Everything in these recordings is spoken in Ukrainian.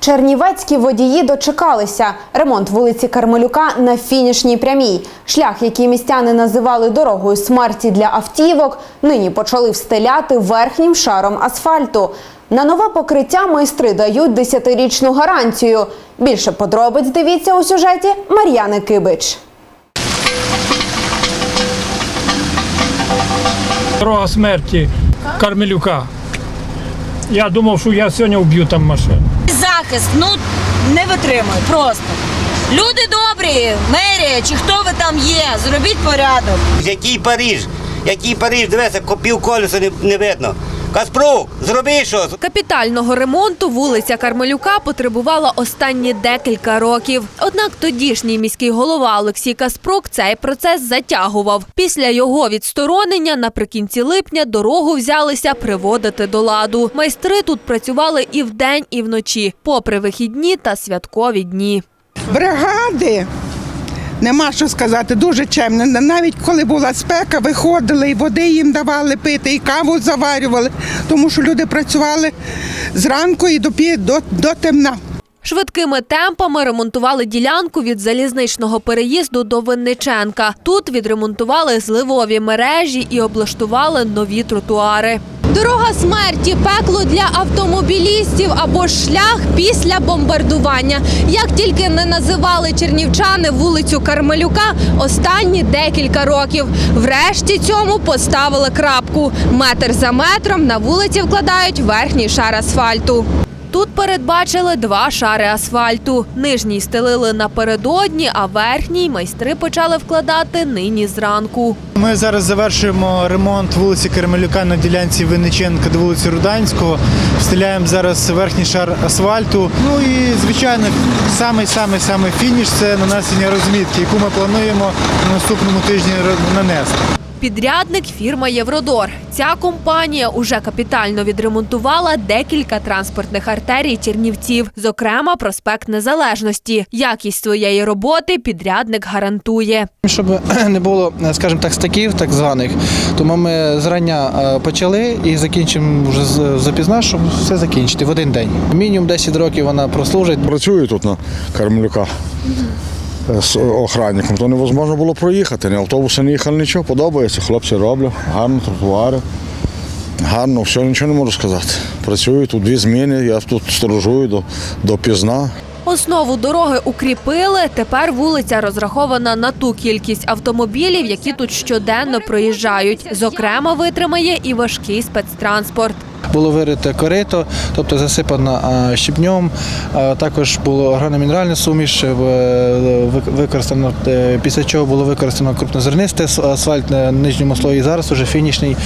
Чернівецькі водії дочекалися. Ремонт вулиці Кармелюка на фінішній прямій. Шлях, який містяни називали дорогою смерті для автівок, нині почали встеляти верхнім шаром асфальту. На нове покриття майстри дають 10-річну гарантію. Більше подробиць дивіться у сюжеті Мар'яни Кибич. Дорога смерті Кармелюка. Я думав, що я сьогодні вб'ю там машину. Захист, не витримує просто. Люди добрі, мерія, чи хто ви там є, зробіть порядок. Який Париж? Який Париж? Дивися, пів колеса не видно. Каспрук, зроби щось. Капітального ремонту вулиця Кармелюка потребувала останні декілька років. Однак тодішній міський голова Олексій Каспрук цей процес затягував. Після його відсторонення наприкінці липня дорогу взялися приводити до ладу. Майстри тут працювали і вдень, і вночі, попри вихідні та святкові дні. Бригади, нема що сказати, дуже чемно. Навіть коли була спека, виходили, і води їм давали пити, і каву заварювали, тому що люди працювали зранку і до темна. Швидкими темпами ремонтували ділянку від залізничного переїзду до Винниченка. Тут відремонтували зливові мережі і облаштували нові тротуари. Дорога смерті – пекло для автомобілістів або ж шлях після бомбардування. Як тільки не називали чернівчани вулицю Кармелюка останні декілька років. Врешті цьому поставили крапку. Метр за метром на вулиці вкладають верхній шар асфальту. Тут передбачили 2 шари асфальту. Нижній стелили напередодні, а верхній майстри почали вкладати нині зранку. Ми зараз завершуємо ремонт вулиці Кармелюка на ділянці Винниченка до вулиці Руданського. Встеляємо зараз верхній шар асфальту. Ну і, звичайно, самий фініш – це нанесення розмітки, яку ми плануємо на наступному тижні нанести. Підрядник – фірма «Євродор». Ця компанія уже капітально відремонтувала декілька транспортних артерій чернівців, зокрема проспект Незалежності. Якість своєї роботи підрядник гарантує. Щоб не було, скажімо так, стаків так званих, тому ми зрання почали і закінчимо вже запізна, щоб все закінчити в один день. Мінімум 10 років вона прослужить. Працюю тут на Кармелюка з охранником, то невозможно було проїхати, ні автобуси не їхали, нічого, подобається, хлопці роблять, гарно тротуари, гарно, все, нічого не можу сказати. Працюю тут 2 зміни, я тут сторожую до пізна. Основу дороги укріпили, тепер вулиця розрахована на ту кількість автомобілів, які тут щоденно проїжджають. Зокрема, витримає і важкий спецтранспорт. Було вирите корито, тобто засипано щебнем, також було агрономінеральна суміш, використано, після чого було використано крупнозернистий асфальт на нижньому слої, зараз вже фінішний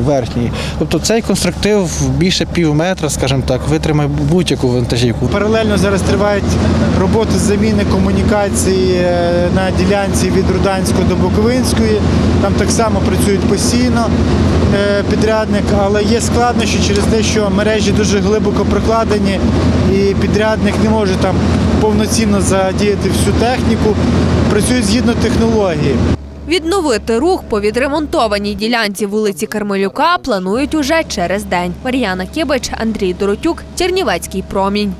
верхній. Тобто цей конструктив більше пів метра, скажімо так, витримає будь-яку вантажівку. Паралельно зараз тривають роботи з заміни комунікації на ділянці від Руданської до Буковинської. Там так само працюють постійно підрядник, але є складнощі через те, що мережі дуже глибоко прокладені і підрядник не може там повноцінно задіяти всю техніку, працюють згідно технології. Відновити рух по відремонтованій ділянці вулиці Кармелюка планують уже через день. Мар'яна Кибич, Андрій Доротюк, Чернівецький промінь.